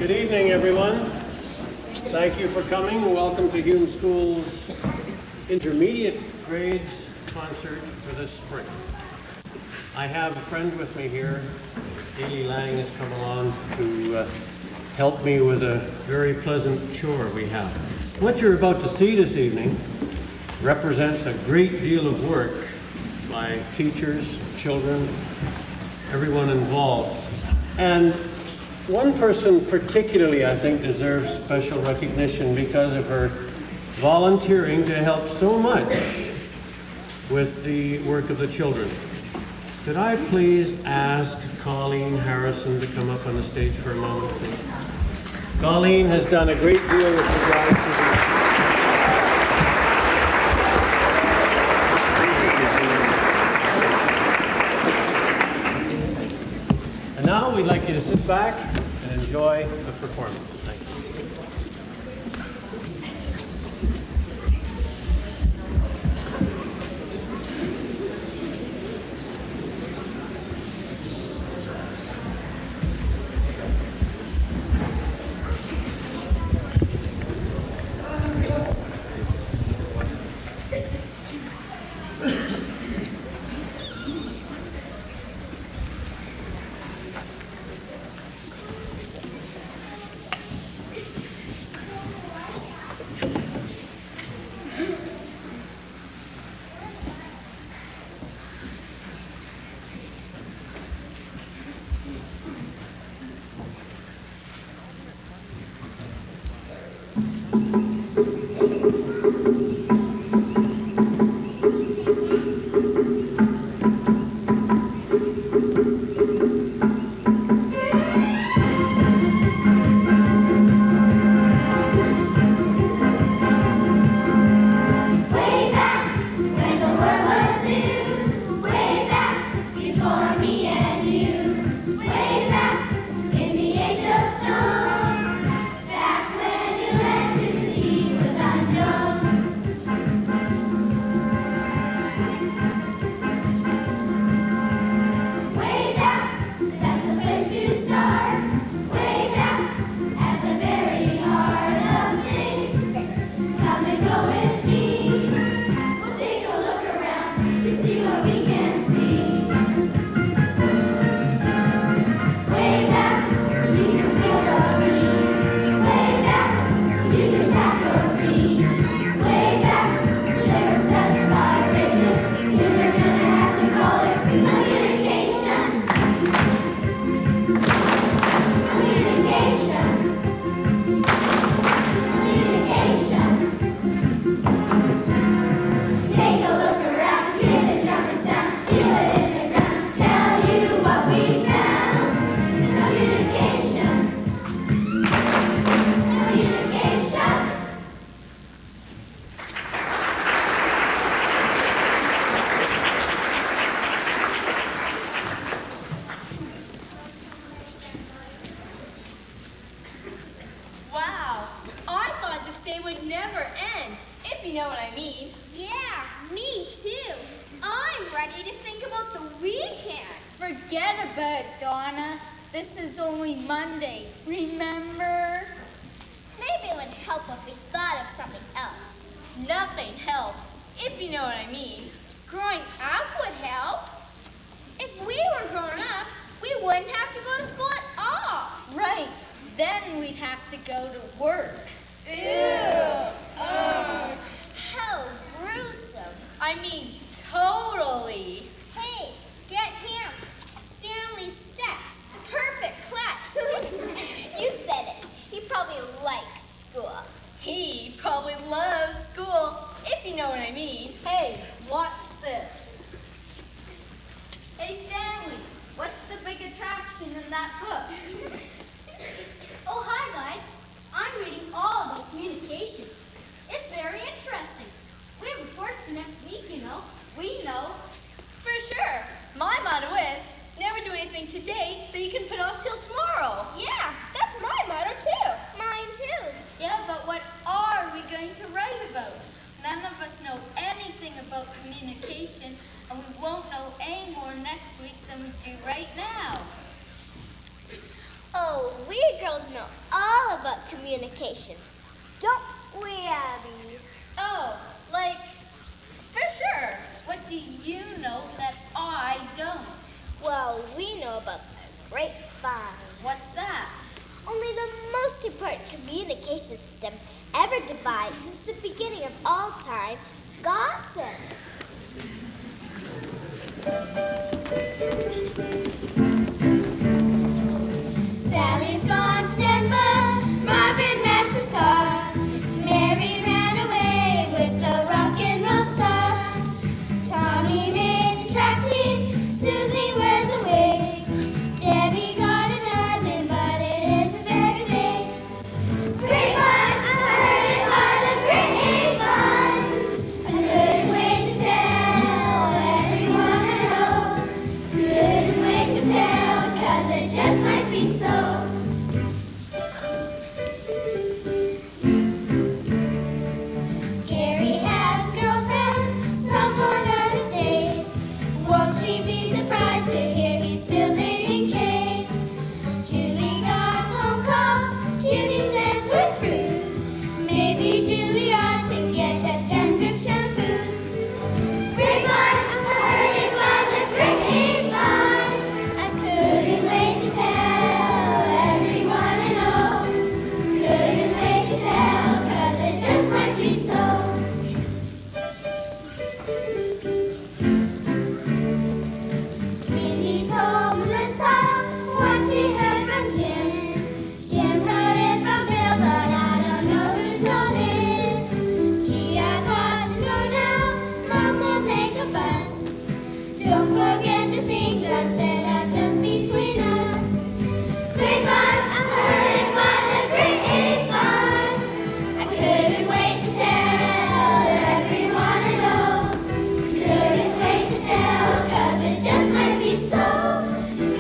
Good evening, everyone. Thank you for coming. Welcome to Hume School's intermediate grades concert for this spring. I have a friend with me here. Haley Lang has come along to help me with a very pleasant chore we have. What you're about to see this evening represents a great deal of work by teachers, children, everyone involved. And one person particularly, I think, deserves special recognition because of her volunteering to help so much with the work of the children. Could I please ask Colleen Harrison to come up on the stage for a moment, please? Colleen has done a great deal with regard to And now we'd like you to sit back and enjoy the performance. Thank you. Oh, we girls know all about communication. Don't we, Abby? Oh, like, for sure. What do you know that I don't? Well, we know about the grapevine. What's that? Only the most important communication system ever devised since the beginning of all time, gossip. Sally's gone to Denver, Marvin mashed his car. Mary ran away with the rock and roll star. Tommy made a track team, Susie wears a wig. Debbie got a diamond, but it isn't very big. Grapevine, I heard it by the grapevine. I couldn't wait to tell everyone I know. Couldn't wait to tell, 'cause it just might be so. Gary has a girlfriend, someone out of state. Won't she be surprised to hear he's still dating Kate? Julie got a phone call, Judy says with rude. Maybe Julie ought to get a dandruff shampoo. Grapevine, I heard it by the grapevine. I couldn't wait to tell everyone I know. Couldn't wait to tell, 'cause it just might be so. Mindy told Melissa what she heard from Jim. Jim heard it from Bill, but I don't know who told him. Gee, I got to go now, Mom will make a fuss. Don't forget the things I said are just between us. Grapevine, I heard it by the grapevine. I couldn't wait to tell everyone I know. Couldn't wait to tell, 'cause it just might be so.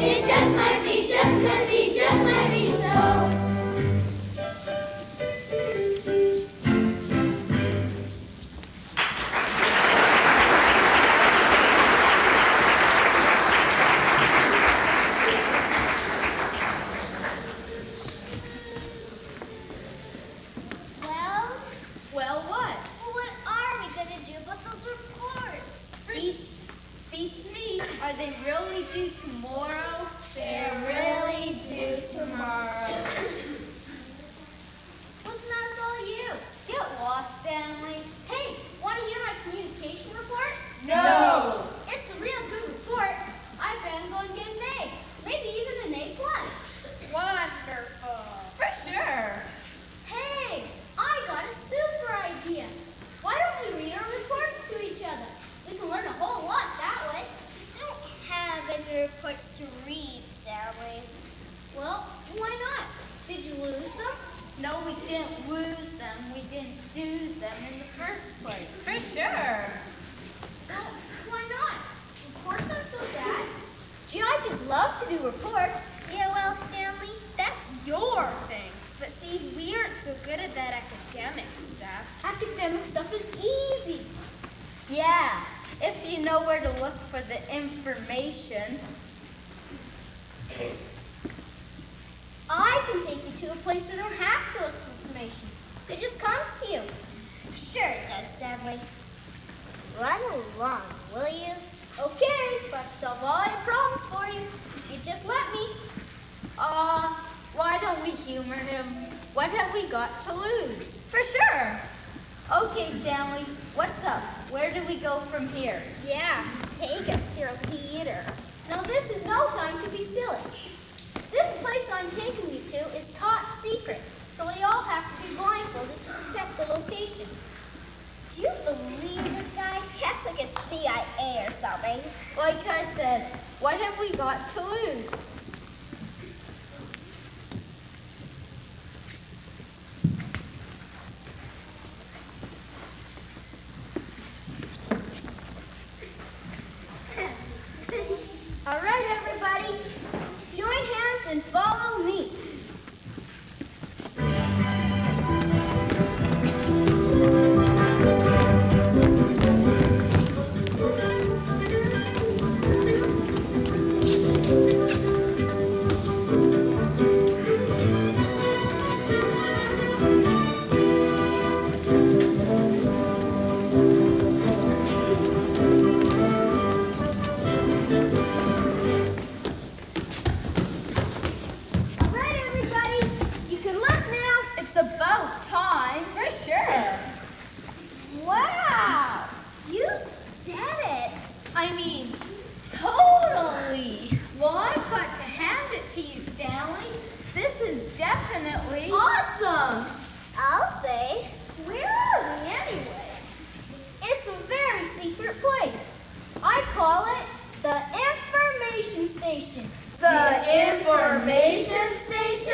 It just might be, just might be, just might be so. Well, what? What are we gonna do about those reports? Beats me. Are they really due tomorrow? They're really due tomorrow. What's not with all you? Get lost, Stanley. Hey, want to hear my communication report? No. It's a real good report. I bet I'm going to get an A, maybe even an A+. Wonderful. For sure. Hey, I got a super idea. Why don't we read our reports to each other? We can learn a whole lot that way. We don't have any reports to read, Stanley. Well, why not? Did you lose them? No, we didn't lose them. We didn't do them in the first place. For sure. Well, why not? Reports aren't so bad. Gee, I just love to do reports. Yeah, well, Stanley, that's your thing. But see, we aren't so good at that academic stuff. Academic stuff is easy. Yeah, if you know where to look for the information. I can take you to a place where you don't have to look for information. It just comes to you. Sure it does, Stanley. Run along, will you? Okay, but solve all your problems for you. You just let me. Why don't we humor him? What have we got to lose? For sure. Okay, Stanley, what's up? Where do we go from here? Yeah, take us to your leader. Now this is no time to be silly. This place I'm taking you to is top secret, so we all have to be blindfolded to protect the location. Do you believe this guy? He acts like a CIA or something. Like I said, what have we got to lose? All right, everybody, join hands and follow me. information station?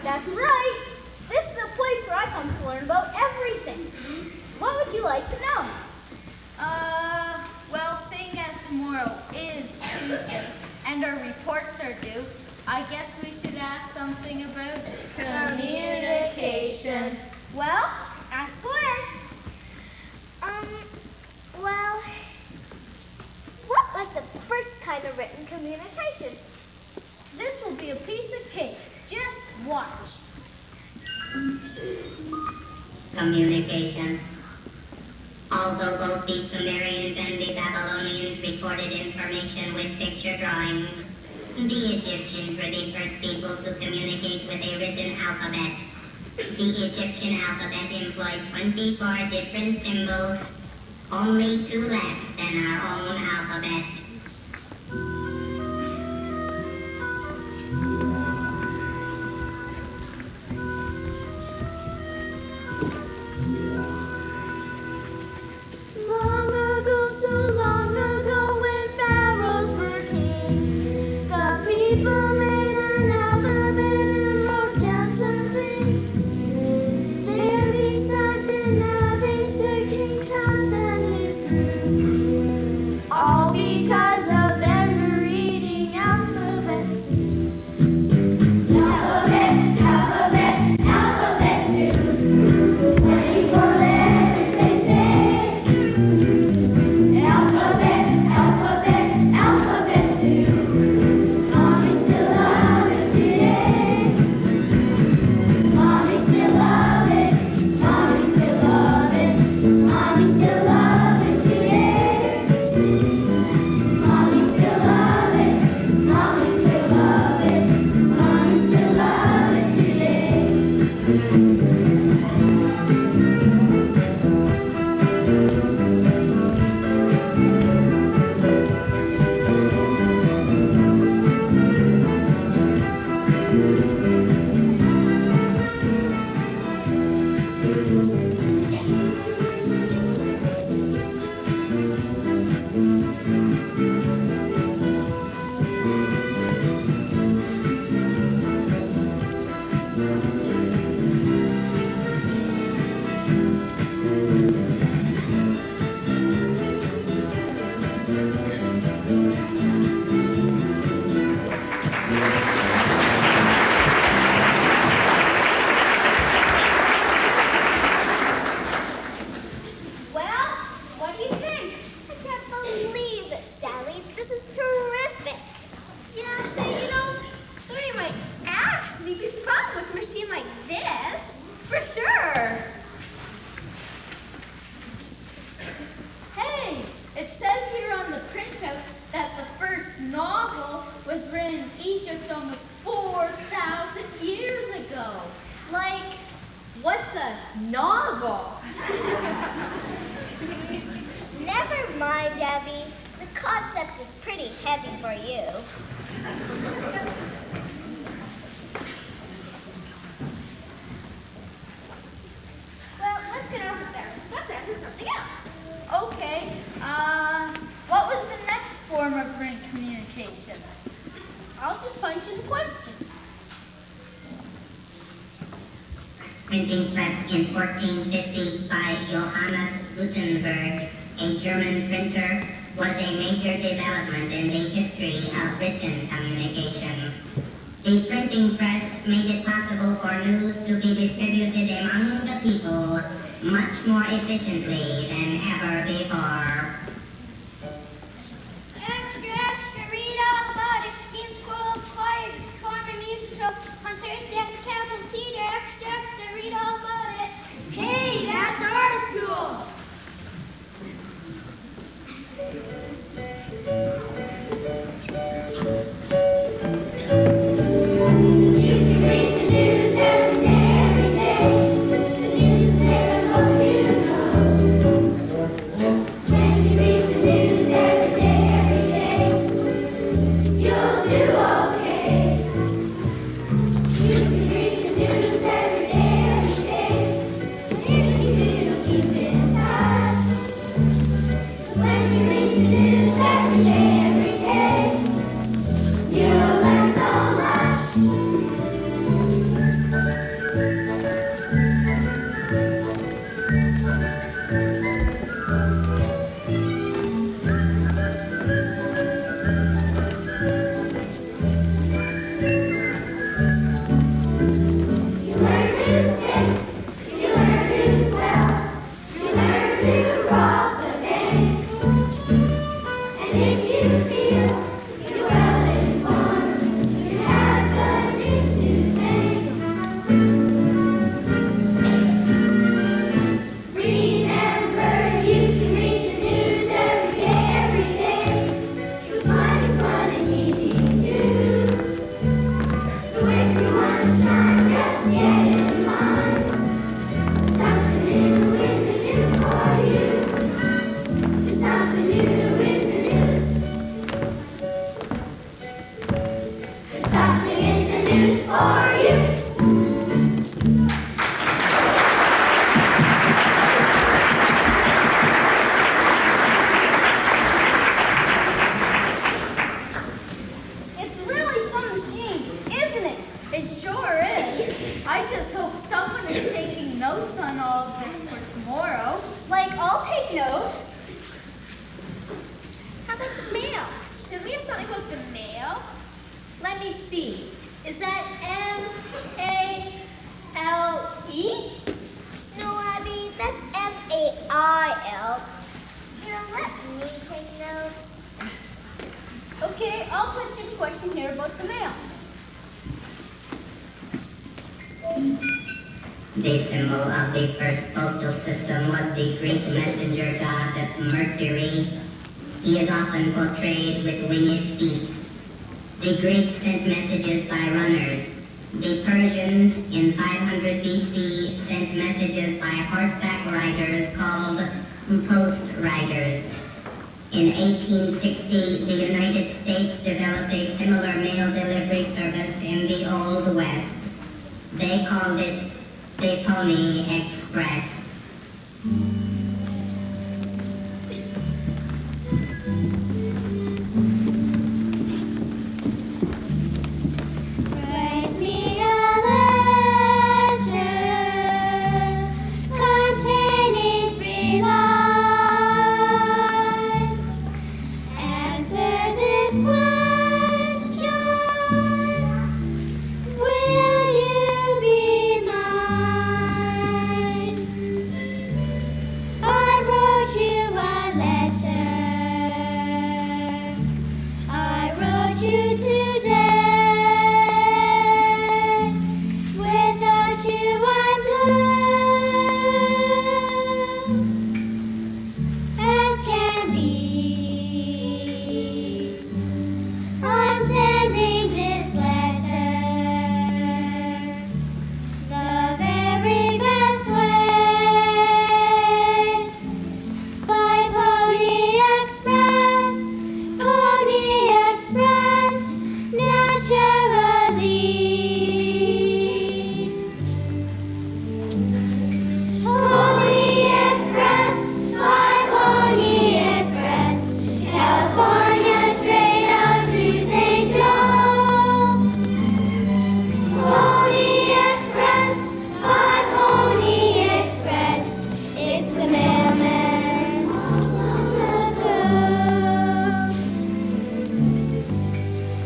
That's right. This is a place where I come to learn about everything. What would you like to know? Well, seeing as tomorrow is Tuesday and our reports are due, I guess we should ask something about communication. Well, ask away. Well, what was the first kind of written communication? This will be a piece of cake. Just watch. Communication. Although both the Sumerians and the Babylonians recorded information with picture drawings, the Egyptians were the first people to communicate with a written alphabet. The Egyptian alphabet employed 24 different symbols, only 2 less than our own alphabet. Long ago, so long ago, when pharaohs were king, the people made an alphabet and wrote down some things. There beside the nave stood King Thomas and his crew, all because of them reading alphabets. Alphabet, alphabet, alphabet soup. 24 letters they say. Alphabet, alphabet, alphabet soup. Mommy still love it today. Mommy still love it. Mommy still love it. Mommy still love it today. Mommy still love it. Mommy still love it. Mommy still love it today. Well, what do you think? I can't believe it, Sally. This is terrific. Yeah, somebody might actually be fun with a machine like this. For sure. Hey, it says here on the printout that the first novel was written in Egypt almost 4,000 years ago. Like, what's a novel? Never mind, Abby. The concept is pretty heavy for you. Well, let's get off of there. Let's answer something else. Okay, what was the next form of written communication? I'll just punch in the question. Printing press in 1450 by Johannes Gutenberg, a German printer, was a major development in the history of written communication. The printing press made it possible for news to be distributed among the people much more efficiently than ever before. Extra, extra, read all about it. Hume School acquired former musical on Thursday at the Capitol Theater. Extra, extra, read all about it. Hey, that's our school! You can read the news every day. The news is there and folks you know. When It sure is. I just hope someone is taking notes on all of this for tomorrow. Like, I'll take notes. How about the mail? Should we have something about the mail? Let me see. Is that M-A-L-E? No, Abby, that's M-A-I-L. Here, let me take notes. Okay, I'll put you a question here about the mail. The symbol of the first postal system was the Greek messenger god Mercury. He is often portrayed with winged feet. The Greeks sent messages by runners. The Persians in 500 BC sent messages by horseback riders called post riders. In 1860, the United States developed a similar mail delivery service in the Old West. They called it the Pony Express. Write me a letter containing 3 lines. Answer this question: will you be mine? I wrote you a letter. I wrote you today. Without you, I'm blue as can be. I'm sending this letter the very best way, by Pony Express, naturally. Pony Express, by Pony Express, California straight out to St. Joe. Pony Express, by Pony Express, it's the mailman on the go.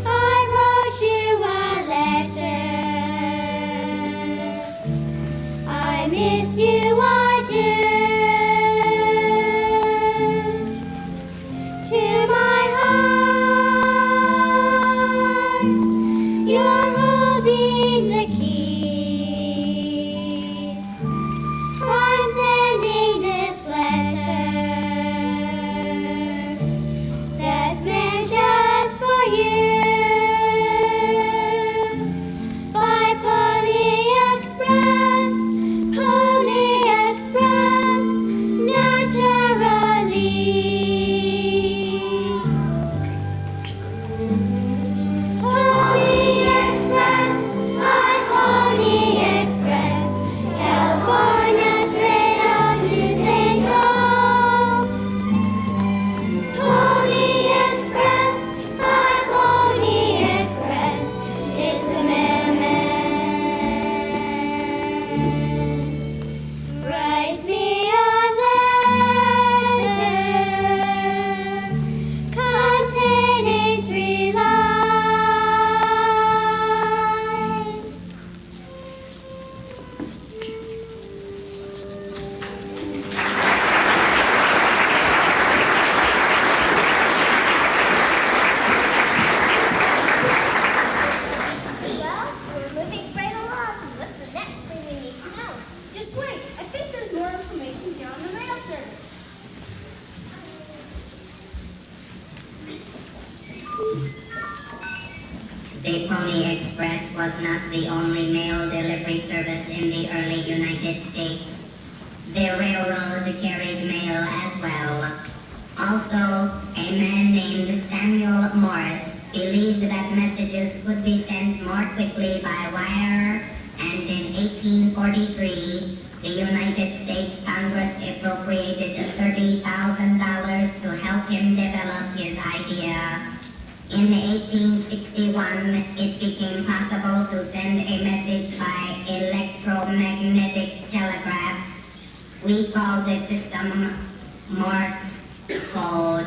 I wrote you a letter. I miss you, I do. To my heart, you're holding the key. I'm sending this letter that's meant just for you, by Pony Express, naturally. Pony Express, by Pony Express, California straight out to St. Joe. Pony Express, by Pony Express, it's the mailman. Write me a letter containing 3 lines. Well, we're moving right along. What's the next thing we need to know? Just wait. I think there's more information here on the mail service. The Pony Express was not the only mail delivery service in the early United States. The railroad carried mail as well. Also, a man named Samuel Morse believed that messages could be sent more quickly by wire, and in 1843, the United States Congress appropriated $30,000 to help him develop his idea. In 1861, it became possible to send a message by electromagnetic telegraph. We call this system Morse code.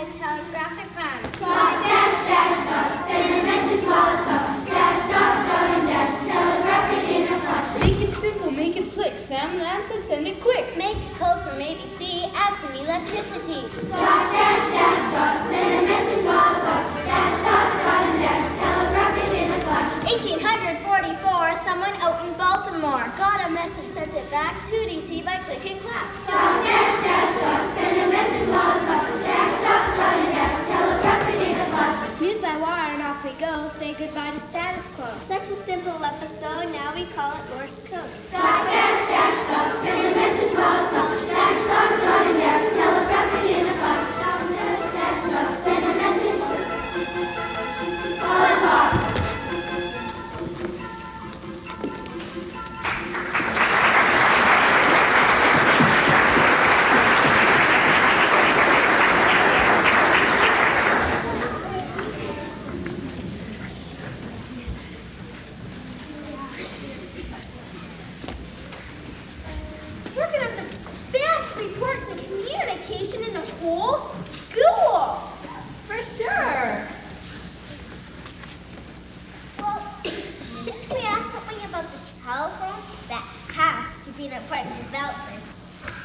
Telegraphic plan. Dot, dash, dash, dot, send a message while it's up. Dash, dot, dot, and dash, telegraphic in a flash. Make it simple, make it slick. Sam Lance send it quick. Make a code from ABC, add some electricity. Dot, dash, dash, dot, send a message while it's up. Dash, dot, dot, and dash, telegraphic in a flash. 1844, someone out in Baltimore got a message, sent it back to DC by click and clap. Dot, dash, dash, dot, send a message while it's up. Dash, dot, dot, and dash, telegraphic in a flash. News by wire and off we go, say goodbye to status quo. Such a simple episode, now we call it Morse code. Dot, dash, dash, dot, send a message while it's up. Dash, dot, dot, and dash, telegraphic in a flash. Dot, dash, dash, dot, send a message while it's up. We're gonna have the best reports on communication in the whole school. For sure. Well, shouldn't we ask something about the telephone? That has to be an important development.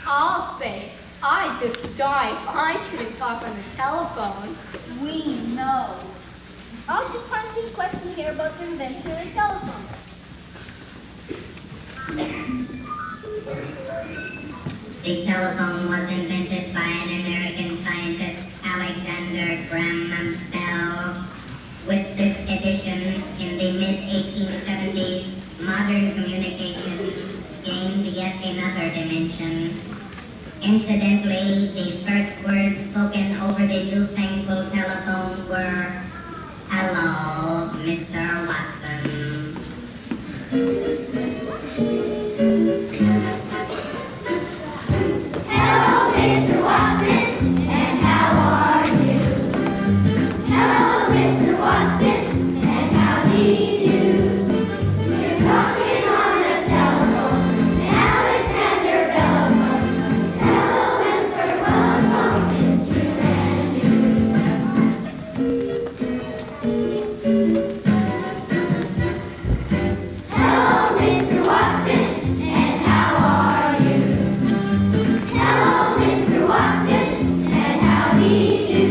I'll say, I just die if I couldn't talk on the telephone. We know. I'll just punch his question here about the invention of the telephone. The telephone was invented by an American scientist, Alexander Graham Bell. With this addition, in the mid-1870s, modern communications gained yet another dimension. Incidentally, the first words spoken over the newfangled telephone were, "Hello, Mr. Watson." Hello, Mr. Watson, and how are you? Hello, Mr. Watson, and how do you do? You're talking on the telephone, Alexander Bellaphone. Hello, Mr. Bellaphone, it's you and you. Hello, Mr. Watson, and how are you? Hello, Mr. Watson, and how do you do?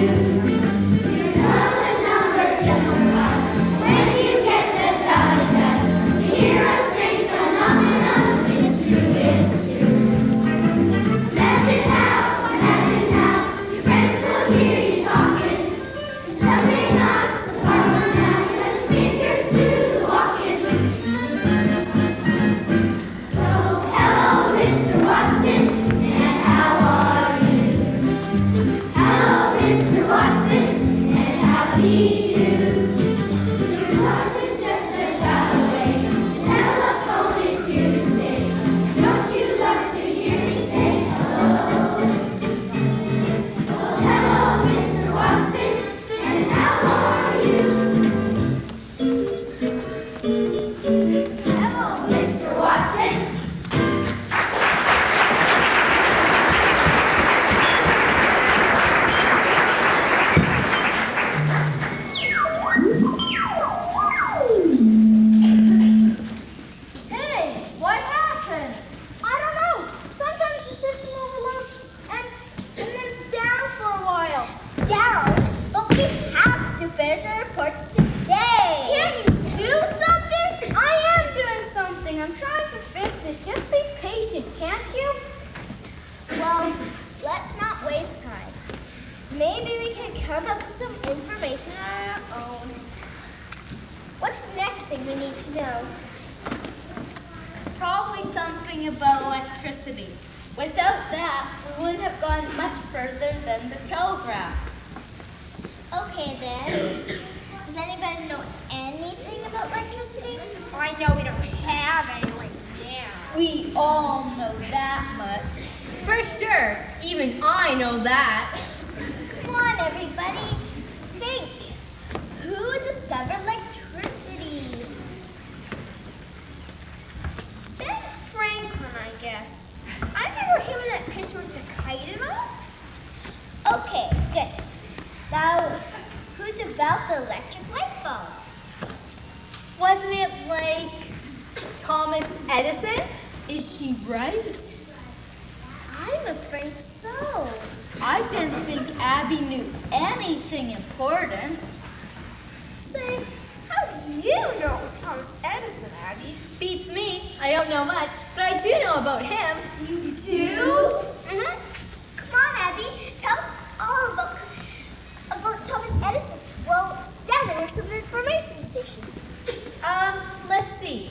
Your color number just arrived. When you get the dial done, you hear a strange phenomenon. It's true, it's true. Imagine how your friends will hear you talking. Something knocks the farmer down, and fingers do the walking. So, hello, Mr. Watson, and how are you? Hello, Mr. Watson, and how do you do? Your heart is just a dial away. The telephone is here to stay. Don't you love to hear me say hello? So, hello, Mr. Watson, and how are you? Hello, Mr. Watson. Hey, what happened? I don't know. Sometimes the system overloads and then it's down for a while. Down? But we have to finish our reports today. Can you do something? I am doing something. I'm trying to fix it. Just be patient, can't you? Well, let's not waste time. Maybe we can come up with some information on our own. What's the next thing we need to know? Probably something about electricity. Without that, we wouldn't have gone much further than the telegraph. Okay then. Does anybody know anything about electricity? I know we don't have any right now. We all know that much. For sure. Even I know that. Come on, everybody. Think. Who discovered electricity? Ben Franklin, I guess. I remember him in that picture with the kite and all. Okay, good. Now, who developed the electric light bulb? Wasn't it like Thomas Edison? Is she right? I'm afraid so. I didn't think Abby knew anything important. Say, how do you know Thomas Edison, Abby? Beats me. I don't know much, but I do know about him. You do? Mm-hmm. Come on, Abby. Tell us all about Thomas Edison. Well, Stanley works at the information station. Let's see.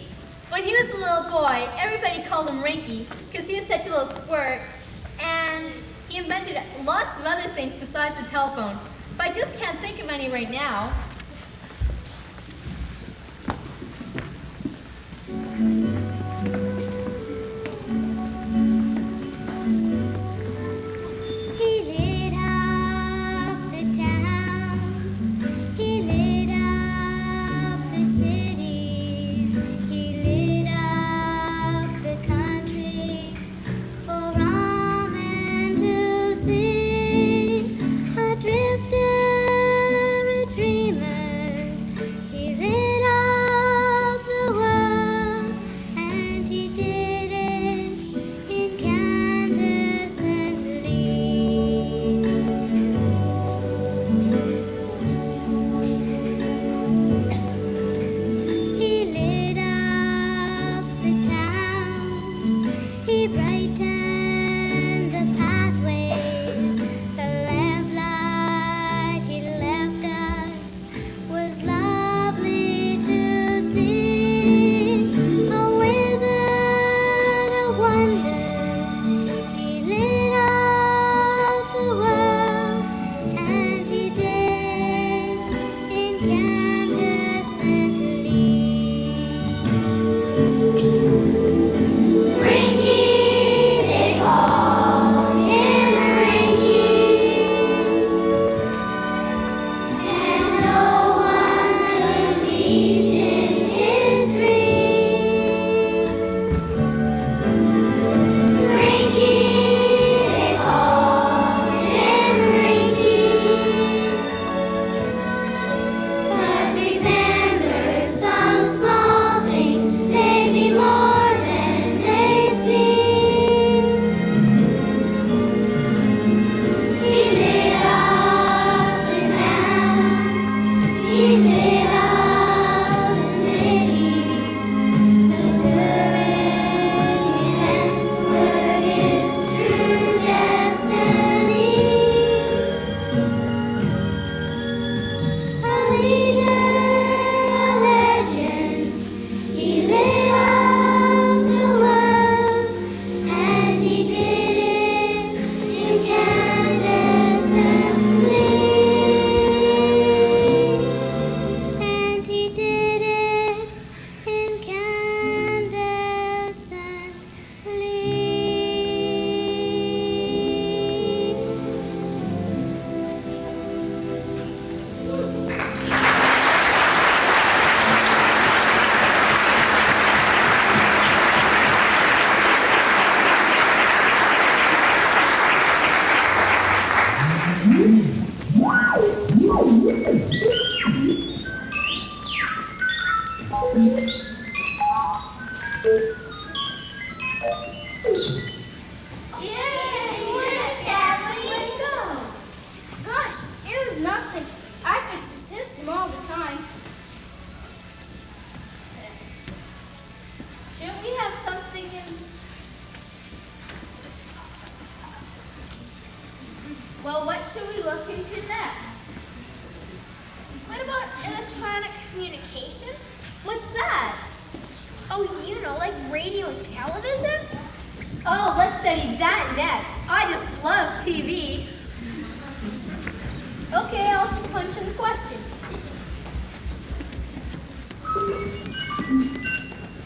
When he was a little boy, everybody called him Rinky because he was such a little squirt, and he invented lots of other things besides the telephone. But I just can't think of any right now. He lit up the towns. He lit up the cities. He lit up the country for all men to see. A drifter, a dreamer. He lit up the world, and he did it incandescently. He lit up the towns. He brightened the pathways. The lamplight he left us was lovely to see. A wizard of wonder. He lit up the world, and he did incandescently. Rinky, they called him Rinky, and no one believed in his dream. Rinky, they called him Rinky, but remember, some small things may be more than they seem. He lit up the towns. He lit up the cities. Those courage events were his true destiny. A leader, a legend. He lit up the world, and he did it incandescently. And he did it Gosh, it was nothing. I fix the system all the time. Shouldn't we have something in... Well, what should we look into next? What about electronic communication? What's that? Oh, you know, like radio and television? Oh, let's study that next. I just love TV. Okay, I'll just punch in the question.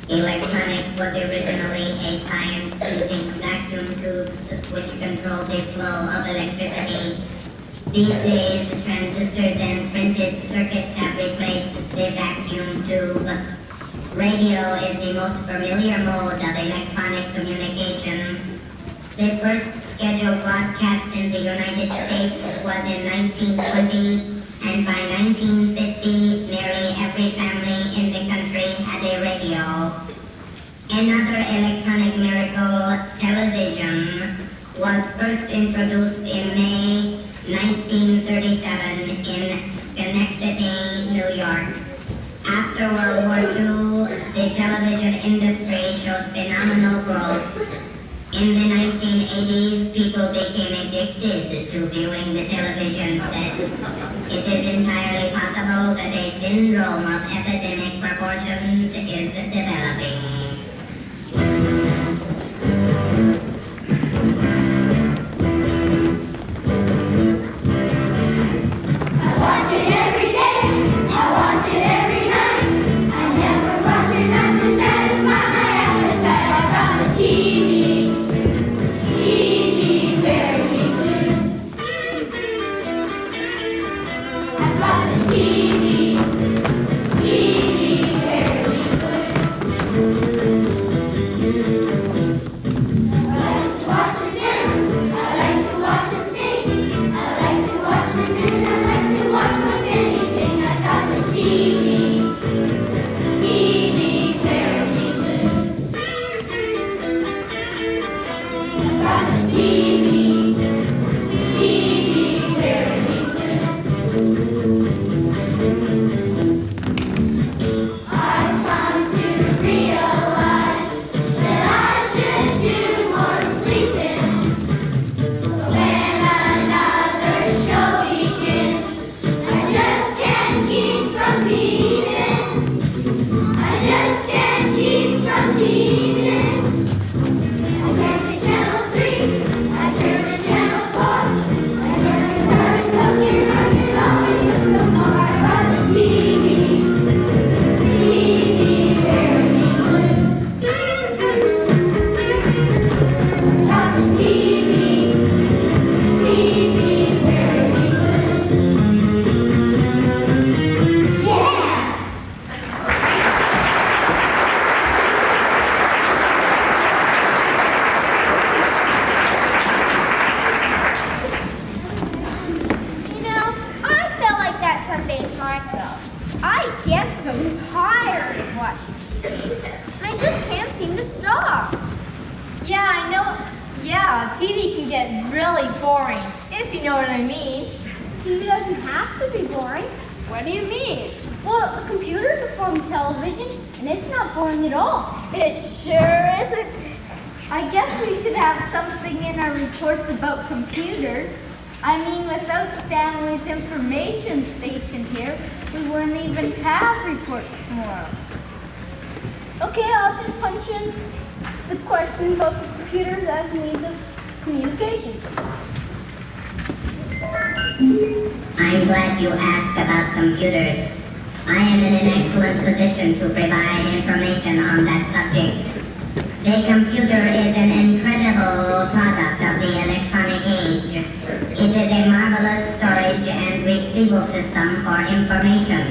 Electronics was originally a science using vacuum tubes which control the flow of electricity. These days, transistors and printed circuits have replaced the vacuum tube. Radio is the most familiar mode of electronic communication. The first scheduled broadcast in the United States was in 1920, and by 1950, nearly every family in the country had a radio. Another electronic miracle, television, was first introduced in May 1937 in Schenectady, New York. After World War II, the television industry showed phenomenal growth. In the 1980s, people became addicted to viewing the television set. It is entirely possible that a syndrome of epidemic proportions is developing. I watch it every day. I watch it every night. I never watch enough to satisfy my appetite. I got a TV, where we lose. I got a TV, where we lose. I like to watch her dance. I like to watch her sing. I like to watch her grin. I like to watch most anything. I got the TV, where we lose. I got the TV, where we lose. I've come to realize that I should do more sleeping. When another show begins, I just can't keep from beating. I just can't keep from beating. I turn to channel 3, I turn to channel 4. I turn to up here, I can always look so far. I got the TV, where we lose. Got the TV, where we lose. Yeah! You know, I felt like that some days myself. I get so tired of watching TV. I just can't seem to stop. Yeah, I know. Yeah, TV can get really boring, if you know what I mean. TV doesn't have to be boring. What do you mean? Well, a computer's a form of television, and it's not boring at all. It sure isn't. I guess we should have something in our reports about computers. I mean, without Stanley's information station here, we wouldn't even have reports tomorrow. Okay, I'll just punch in the question about the computers as means of communication. I'm glad you asked about computers. I am in an excellent position to provide information on that subject. The computer is an incredible product of the electronic age. It is a marvelous storage and retrieval system for information.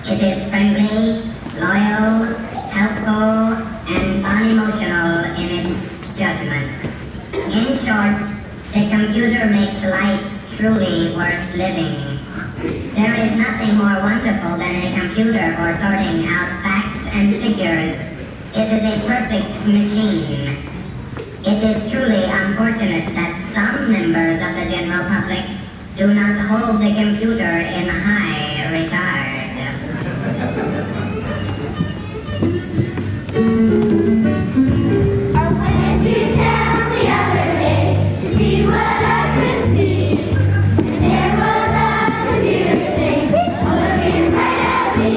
It is friendly, loyal, helpful, and unemotional in its judgments. In short, the computer makes life truly worth living. There is nothing more wonderful than a computer for sorting out facts and figures. It is a perfect machine. It is truly unfortunate that some members of the general public do not hold the computer in high regard. I went to town the other day to see what I could see. And there was a computer thing looking right at me.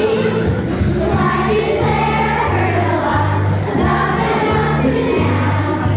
So I declare I heard a lot about it up to now.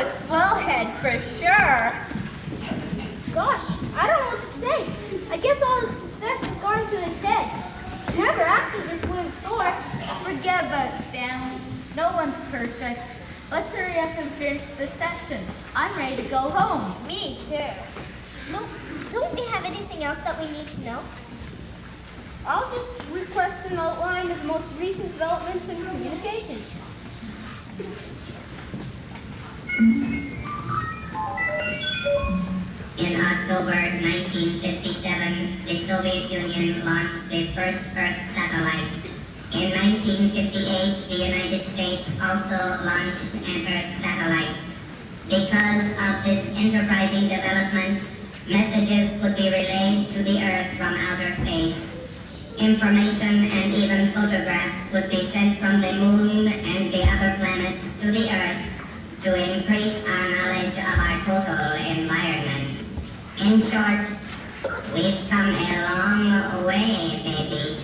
a swell head for sure. Gosh, I don't know what to say. I guess all the success has gone to his head. He's never acted this way before. Forget about Stanley. No one's perfect. Let's hurry up and finish the session. I'm ready to go home. Me too. No, don't we have anything else that we need to know? I'll just request an outline of the most recent developments in communication. In October 1957, the Soviet Union launched the first Earth satellite. In 1958, the United States also launched an Earth satellite. Because of this enterprising development, messages could be relayed to the Earth from outer space. Information and even photographs could be sent from the Moon and the other planets to the Earth to increase our knowledge of our total environment. In short, we've come a long way, baby.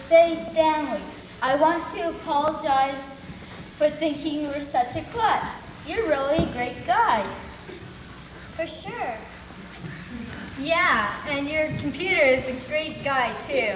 Say, Stanley, I want to apologize for thinking you were such a klutz. You're really a great guy. For sure. Yeah, and your computer is a great guy too.